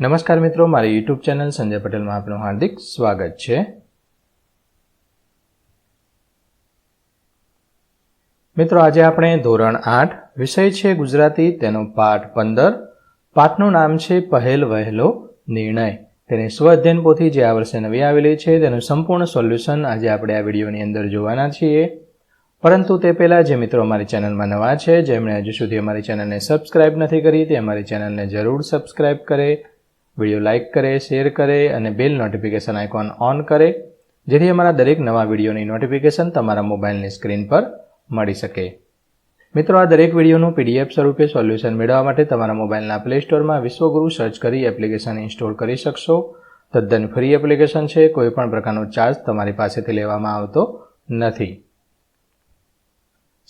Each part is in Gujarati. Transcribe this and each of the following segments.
નમસ્કાર મિત્રો, મારી યુટ્યુબ ચેનલ સંજય પટેલમાં આપનું હાર્દિક સ્વાગત છે. મિત્રો, આજે આપણે ધોરણ 8 વિષય છે ગુજરાતી, તેનો પાઠ 15. પાઠનું નામ છે પહેલ વહેલો નિર્ણય. તેની સ્વઅધ્યયન પોથી જે આ વર્ષે નવી આવેલી છે તેનું સંપૂર્ણ સોલ્યુશન આજે આપણે આ વિડીયોની અંદર જોવાના છીએ. પરંતુ તે પહેલાં જે મિત્રો અમારી ચેનલમાં નવા છે, જેમણે હજુ સુધી અમારી ચેનલને સબસ્ક્રાઇબ નથી કરી, તે અમારી ચેનલને જરૂર સબસ્ક્રાઇબ કરે, વિડીયો લાઇક કરે, શેર કરે અને બેલ નોટિફિકેશન આઇકોન ઓન કરે, જેથી અમારા દરેક નવા વિડીયોની નોટિફિકેશન તમારા મોબાઈલની સ્ક્રીન પર મળી શકે. મિત્રો, આ દરેક વિડીયોનું PDF સ્વરૂપે સોલ્યુશન મેળવવા માટે તમારા મોબાઈલના પ્લે સ્ટોરમાં વિશ્વગુરુ સર્ચ કરી એપ્લિકેશન ઇન્સ્ટોલ કરી શકશો. તદ્દન ફ્રી એપ્લિકેશન છે, કોઈપણ પ્રકારનો ચાર્જ તમારી પાસેથી લેવામાં આવતો નથી.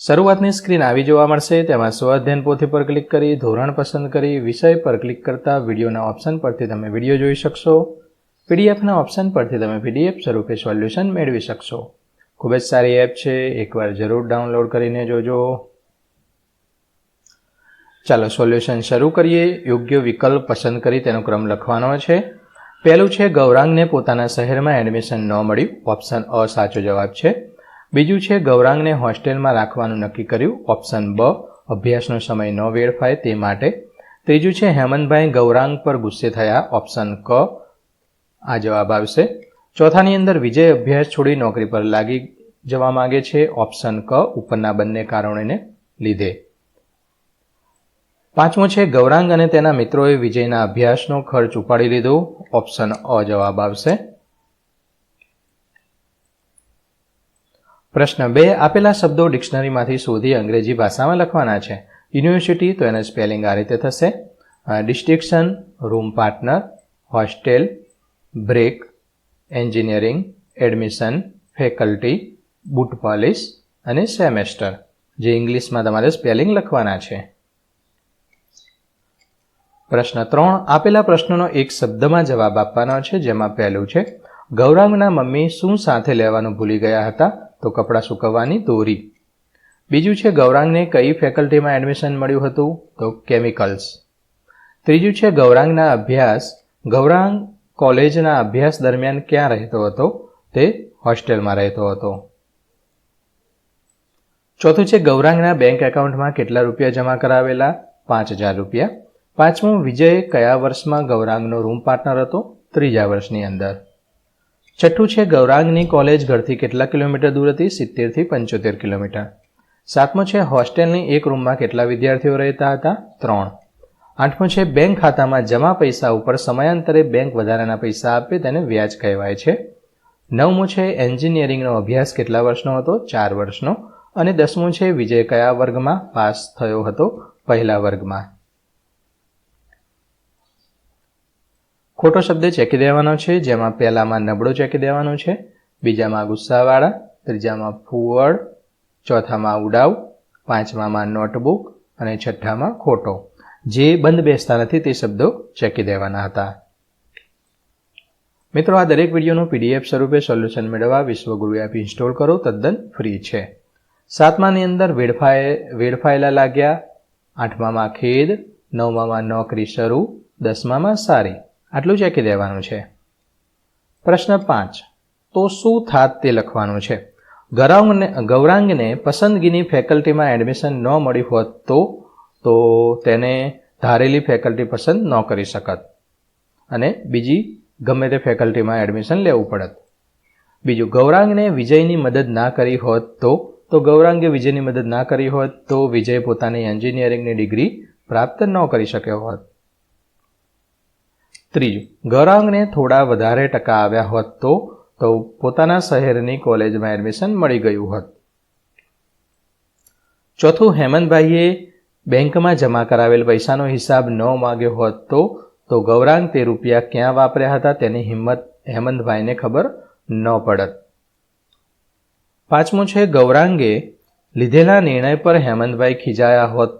શરૂઆતની સ્ક્રીન આવી જોવા મળશે. તેમાં સ્વઅધ્યયન પોથી પર ક્લિક કરી ધોરણ પસંદ કરી વિષય પર ક્લિક કરતા વિડીયોના ઓપ્શન પરથી તમે વિડીયો જોઈ શકશો. PDFના ઓપ્શન પરથી તમે PDF સ્વરૂપે સોલ્યુશન મેળવી શકશો. ખૂબ જ સારી એપ છે, એકવાર જરૂર ડાઉનલોડ કરીને જોજો. ચાલો સોલ્યુશન શરૂ કરીએ. યોગ્ય વિકલ્પ પસંદ કરી તેનો ક્રમ લખવાનો છે. પહેલું છે ગૌરાંગને પોતાના શહેરમાં એડમિશન ન મળ્યું. ઓપ્શન અ સાચો જવાબ છે. બીજું છે ગૌરાંગને હોસ્ટેલમાં રાખવાનું નક્કી કર્યું. ઓપ્શન બ અભ્યાસનો સમય ન વેડફાય તે માટે. ત્રીજું છે હેમંતભાઈ ગૌરાંગ પર ગુસ્સે થયા. ઓપ્શન ક આ જવાબ આવશે. ચોથાની અંદર વિજય અભ્યાસ છોડી નોકરી પર લાગી જવા માંગે છે. ઓપ્શન ક ઉપરના બંને કારણોને લીધે. પાંચમું છે ગૌરાંગ અને તેના મિત્રોએ વિજયના અભ્યાસનો ખર્ચ ઉપાડી લીધો. ઓપ્શન અ જવાબ આવશે. પ્રશ્ન 2. આપેલા શબ્દો ડિક્શનરીમાંથી શોધી અંગ્રેજી ભાષામાં લખવાના છે. યુનિવર્સિટી, તો એનું સ્પેલિંગ આ રીતે થશે: distinction, room partner, hostel, break, engineering, admission, faculty, boot polish અને સેમેસ્ટર. જે ઇંગ્લિશમાં તમારે સ્પેલિંગ લખવાના છે. પ્રશ્ન 3. આપેલા પ્રશ્નોનો એક શબ્દમાં જવાબ આપવાનો છે. જેમાં પહેલું છે ગૌરાંગના મમ્મી શું સાથે લેવાનું ભૂલી ગયા હતા? તો કપડાં સૂકવવાની દોરી. બીજું છે ગૌરાંગને કઈ ફેકલ્ટીમાં એડમિશન મળ્યું હતું? તો કેમિકલ્સ. ત્રીજું છે ગૌરાંગ કોલેજના અભ્યાસ દરમિયાન ક્યાં રહેતો હતો? તે હોસ્ટેલમાં રહેતો હતો. ચોથું છે ગૌરાંગના બેંક એકાઉન્ટમાં કેટલા રૂપિયા જમા કરાવેલા? 5,000 રૂપિયા. પાંચમું, વિજય કયા વર્ષમાં ગૌરાંગનો રૂમ પાર્ટનર હતો? 3જા વર્ષની અંદર. છઠ્ઠું છે ગૌરાંગની કોલેજ ઘરથી કેટલા કિલોમીટર દૂર હતી? 70 થી 75 કિલોમીટર. સાતમું છે હોસ્ટેલની એક રૂમમાં કેટલા વિદ્યાર્થીઓ રહેતા હતા? 3. આઠમું છે બેંક ખાતામાં જમા પૈસા ઉપર સમયાંતરે બેંક વધારાના પૈસા આપે તેને વ્યાજ કહેવાય છે. નવમું છે એન્જિનિયરિંગનો અભ્યાસ કેટલા વર્ષનો હતો? 4 વર્ષનો. અને 10મું છે વિજય કયા વર્ગમાં પાસ થયો હતો? પહેલા વર્ગમાં. ખોટો શબ્દ ચેકી દેવાનો છે. જેમાં પહેલામાં નબળો ચેકી દેવાનો છે, બીજામાં ગુસ્સાવાળા, ત્રીજામાં ફૂવડ, ચોથામાં ઉડાવ, પાંચમામાં નોટબુક અને છઠ્ઠામાં ખોટો. જે બંધ બેસતા નથી તે શબ્દો ચેકી દેવાના હતા. મિત્રો, આ દરેક વિડીયોનું PDF સ્વરૂપે સોલ્યુશન મેળવવા વિશ્વગુરુ એપ ઇન્સ્ટોલ કરો. તદ્દન ફ્રી છે. 7માની અંદર વેડફાયેલા લાગ્યા, 8મામાં ખેદ, 9મામાં નોકરી શરૂ, 10મામાં સારી. આટલું ચેકી દેવાનું છે. પ્રશ્ન 5. તો શું થાત તે લખવાનું છે. ગૌરાંગને પસંદગીની ફેકલ્ટીમાં એડમિશન ન મળ્યું હોત તો તેને ધારેલી ફેકલ્ટી પસંદ ન કરી શકત અને બીજી ગમે તે ફેકલ્ટીમાં એડમિશન લેવું પડત. બીજું, ગૌરાંગે વિજયની મદદ ના કરી હોત તો ગૌરાંગે વિજયની મદદ ના કરી હોત તો વિજય પોતાની એન્જિનિયરિંગની ડિગ્રી પ્રાપ્ત ન કરી શક્યો હોત. ત્રીજું, ગૌરાંગને થોડા વધારે ટકા આવ્યા હોત તો પોતાના શહેરની કોલેજમાં એડમિશન મળી ગયું હોત. ચોથું, હેમંતભાઈએ બેંકમાં જમા કરાવેલ પૈસાનો હિસાબ ન માંગ્યો હોત તો ગૌરાંગ તે રૂપિયા ક્યાં વાપર્યા હતા તેની હેમંતભાઈને ખબર ન પડત. પાંચમું છે ગૌરાંગે લીધેલા નિર્ણય પર હેમંતભાઈ ખીજાયા હોત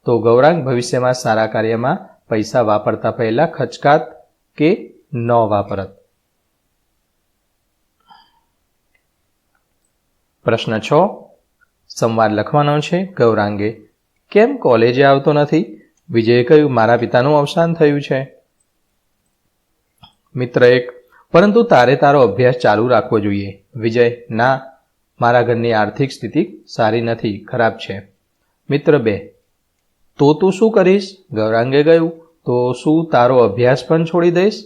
તો ગૌરાંગ ભવિષ્યમાં સારા કાર્યમાં પૈસા વાપરતા પહેલા ખચકાત કે ન વાપરત. પ્રશ્ન 6. સંવાદ લખવાનો છે. ગૌરાંગે કેમ કોલેજે આવતો નથી? વિજયે કહ્યું, મારા પિતાનું અવસાન થયું છે. મિત્ર 1: પરંતુ તારે તારો અભ્યાસ ચાલુ રાખવો જોઈએ. વિજય: ના, મારા ઘરની આર્થિક સ્થિતિ સારી નથી, ખરાબ છે. મિત્ર 2: તો તું શું કરીશ? ગૌરાંગે કહ્યું, તો શું તારો અભ્યાસ પણ છોડી દઈશ?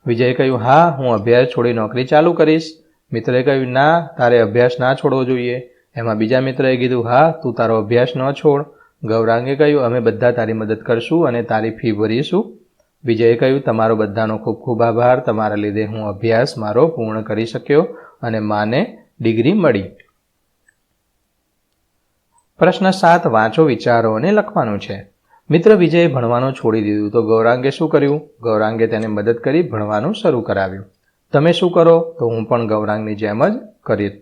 વિજયે કહ્યું, હા, હું અભ્યાસ છોડી નોકરી ચાલુ કરીશ. મિત્રએ કહ્યું, ના, તારે અભ્યાસ ના છોડવો જોઈએ. એમાં બીજા મિત્રએ કીધું, હા, તું તારો અભ્યાસ ન છોડ. ગૌરાંગે કહ્યું, અમે બધા તારી મદદ કરશું અને તારી ફી ભરીશું. વિજયે કહ્યું, તમારો બધાનો ખૂબ ખૂબ આભાર. તમારા લીધે હું અભ્યાસ મારો પૂર્ણ કરી શક્યો અને માને ડિગ્રી મળી. પ્રશ્ન 7: વાંચો, વિચારો અને લખવાનું છે. મિત્ર વિજયે ભણવાનું છોડી દીધું તો ગૌરાંગે શું કર્યું? ગૌરાંગે તેને મદદ કરી ભણવાનું શરૂ કરાવ્યું. તમે શું કરો? તો હું પણ ગૌરાંગની જેમ જ કરીશ.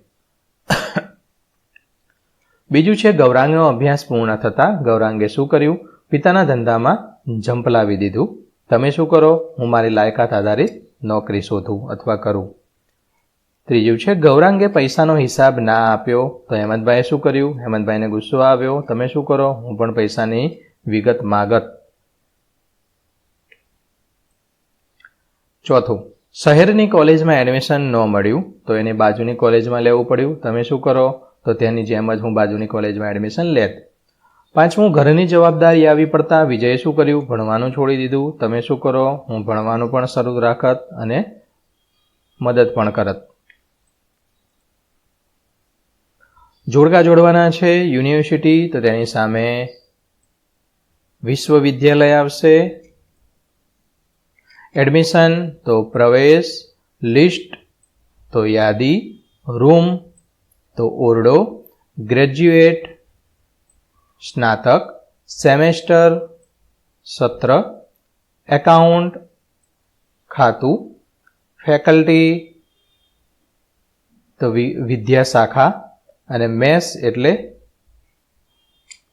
બીજું છે, ગૌરાંગનો અભ્યાસ પૂર્ણ થતાં ગૌરાંગે શું કર્યું? પિતાના ધંધામાં ઝંપલાવી દીધું. તમે શું કરો? હું મારી લાયકાત આધારિત નોકરી શોધું અથવા કરું. ત્રીજું છે, ગૌરાંગે પૈસાનો હિસાબ ના આપ્યો તો હેમંતભાઈએ શું કર્યું? હેમંતભાઈને ગુસ્સો આવ્યો. તમે શું કરો? હું પણ પૈસાની વિગત માગત. ચોથું, શહેરની કોલેજમાં એડમિશન ન મળ્યું તો એને બાજુની કોલેજમાં લેવું પડ્યું. તમે શું કરો? તો તેની જેમ જ હું બાજુની કોલેજમાં એડમિશન લેત. પાંચમું, ઘરની જવાબદારી આવી પડતા વિજયે શું કર્યું? ભણવાનું છોડી દીધું. તમે શું કરો? હું ભણવાનું પણ શરૂ રાખત અને મદદ પણ કરત. જોડકા જોડવાના છે. યુનિવર્સિટી તો તેની સામે વિશ્વવિદ્યાલય આવશે. એડમિશન તો પ્રવેશ, લિસ્ટ તો યાદી, રૂમ તો ઓરડો, ગ્રેજ્યુએટ સ્નાતક, સેમેસ્ટર સત્ર, એકાઉન્ટ ખાતું, ફેકલ્ટી તો વિદ્યા શાખા અને મેસ એટલે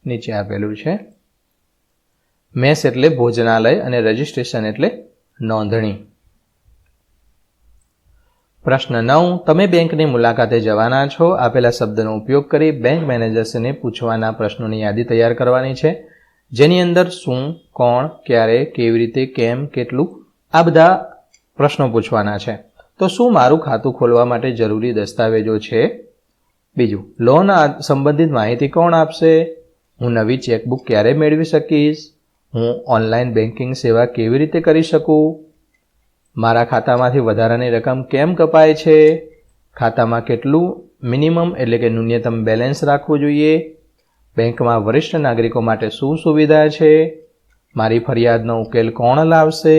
નીચે આપેલું છે. મેસ એટલે ભોજનાલય અને રજિસ્ટ્રેશન એટલે નોંધણી. પ્રશ્ન 9: તમે બેંકની મુલાકાતે જવાના છો. આપેલા શબ્દનો ઉપયોગ કરી બેંક મેનેજર્સને પૂછવાના પ્રશ્નોની યાદી તૈયાર કરવાની છે, જેની અંદર શું, કોણ, ક્યારે, કેવી રીતે, કેમ, કેટલું આ બધા પ્રશ્નો પૂછવાના છે. તો શું મારું ખાતું ખોલવા માટે જરૂરી દસ્તાવેજો છે? બીજું, લોન સંબંધિત માહિતી કોણ આપશે? હું નવી ચેકબુક ક્યારે મેળવી શકીશ? હું ઓનલાઈન બેન્કિંગ સેવા કેવી રીતે કરી શકું? મારા ખાતામાંથી વધારાની રકમ કેમ કપાય છે? ખાતામાં કેટલું મિનિમમ એટલે કે ન્યૂનતમ બેલેન્સ રાખવું જોઈએ? બેંકમાં વરિષ્ઠ નાગરિકો માટે શું સુવિધા છે? મારી ફરિયાદનો ઉકેલ કોણ લાવશે?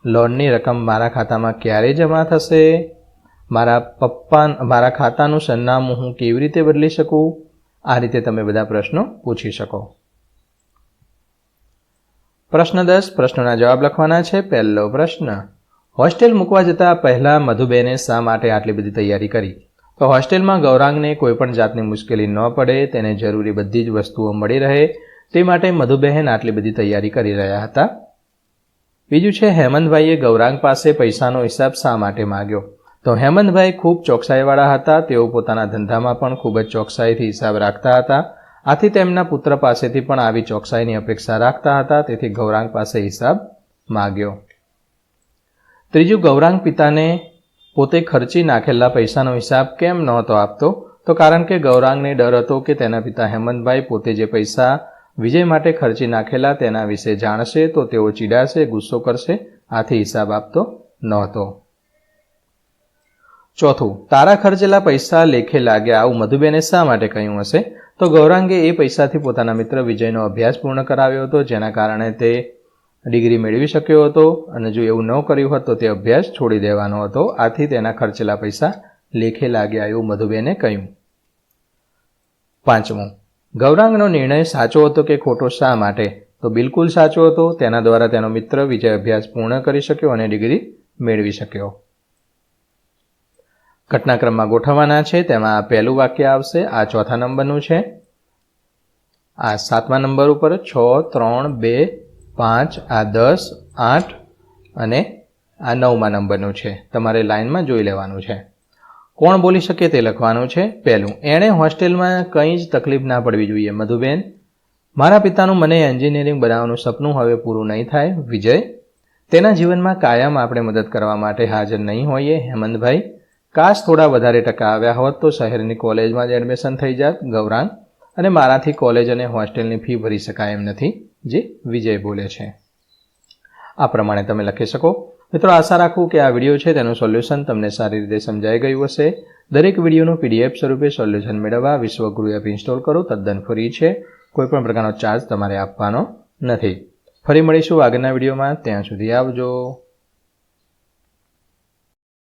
લોનની રકમ મારા ખાતામાં ક્યારે જમા થશે? મારા ખાતાનું સરનામું હું કેવી રીતે બદલી શકું? આ રીતે તમે બધા પ્રશ્નો પૂછી શકો. પ્રશ્ન 10: પ્રશ્નોના જવાબ લખવાના છે. પહેલો પ્રશ્ન, હોસ્ટેલ મૂકવા જતા પહેલા મધુબેને શા માટે આટલી બધી તૈયારી કરી? તો હોસ્ટેલમાં ગૌરાંગને કોઈ પણ જાતની મુશ્કેલી ન પડે, તેને જરૂરી બધી જ વસ્તુઓ મળી રહે તે માટે મધુબહેન આટલી બધી તૈયારી કરી રહ્યા હતા. બીજું છે, હેમંતભાઈએ ગૌરાંગ પાસે પૈસાનો હિસાબ શા માટે માંગ્યો? તો હેમંતભાઈ ખૂબ ચોકસાઈવાળા હતા. તેઓ પોતાના ધંધામાં પણ ખૂબ જ ચોકસાઈથી હિસાબ રાખતા હતા. આથી તેમના પુત્ર પાસેથી પણ આવી ચોકસાઈની અપેક્ષા રાખતા હતા. તેથી ગૌરાંગ પાસે હિસાબ માંગ્યો. ત્રીજું, ગૌરાંગ પિતાને પોતે ખર્ચી નાખેલા પૈસાનો હિસાબ કેમ નહોતો આપતો? તો કારણ કે ગૌરાંગને ડર હતો કે તેના પિતા હેમંતભાઈ પોતે જે પૈસા વિજય માટે ખર્ચી નાખેલા તેના વિશે જાણશે તો તેઓ ચીડાશે, ગુસ્સો કરશે. આથી હિસાબ આપતો નહોતો. ચોથું, તારા ખર્ચેલા પૈસા લેખે લાગ્યા આવું મધુબેને શા માટે કહ્યું હશે? તો ગૌરાંગે એ પૈસાથી પોતાના મિત્ર વિજયનો અભ્યાસ પૂર્ણ કરાવ્યો હતો, જેના કારણે તે ડિગ્રી મેળવી શક્યો હતો અને જો એવું ન કર્યું હોત તો તે અભ્યાસ છોડી દેવાનો હતો. આથી તેના ખર્ચેલા પૈસા લેખે લાગ્યા એવું મધુબેને કહ્યું. પાંચમું, ગૌરાંગનો નિર્ણય સાચો હતો કે ખોટો? શા માટે? તો બિલકુલ સાચો હતો. તેના દ્વારા તેનો મિત્ર વિજય અભ્યાસ પૂર્ણ કરી શક્યો અને ડિગ્રી મેળવી શક્યો. ઘટનાક્રમમાં ગોઠવવાના છે. તેમાં પહેલું વાક્ય આવશે, આ ચોથા નંબરનું છે. આ 7મા નંબર ઉપર 6, 3, 2, 5, આ 10, 8 અને આ 9મા નંબરનું છે. તમારે લાઈનમાં જોઈ લેવાનું છે. કોણ બોલી શકે તે લખવાનું છે. પહેલું, એણે હોસ્ટેલમાં કંઈ જ તકલીફ ના પડવી જોઈએ. મધુબેન, મારા પિતાનું મને એન્જિનિયરિંગ બનાવવાનું સપનું હવે પૂરું નહીં થાય. વિજય, તેના જીવનમાં કાયમ આપણે મદદ કરવા માટે હાજર નહીં હોઈએ. હેમંતભાઈ, કાશ થોડા વધારે ટકા આવ્યા હોત તો શહેરની કોલેજમાં જ એડમિશન થઈ જાત. ગૌરાંગ, અને મારાથી કોલેજ અને હોસ્ટેલની ફી ભરી શકાય એમ નથી. જે વિજય બોલે છે. આ પ્રમાણે તમે લખી શકો. મિત્રો, આશા રાખું કે આ વિડીયો છે તેનું સોલ્યુશન તમને સારી રીતે સમજાઈ ગયું હશે. દરેક વિડીયોનું PDF સ્વરૂપે સોલ્યુશન મેળવવા વિશ્વગુરુ એપ ઇન્સ્ટોલ કરો. તદ્દન ફ્રી છે. કોઈપણ પ્રકારનો ચાર્જ તમારે આપવાનો નથી. ફરી મળીશું આગળના વિડીયોમાં. ત્યાં સુધી આવજો.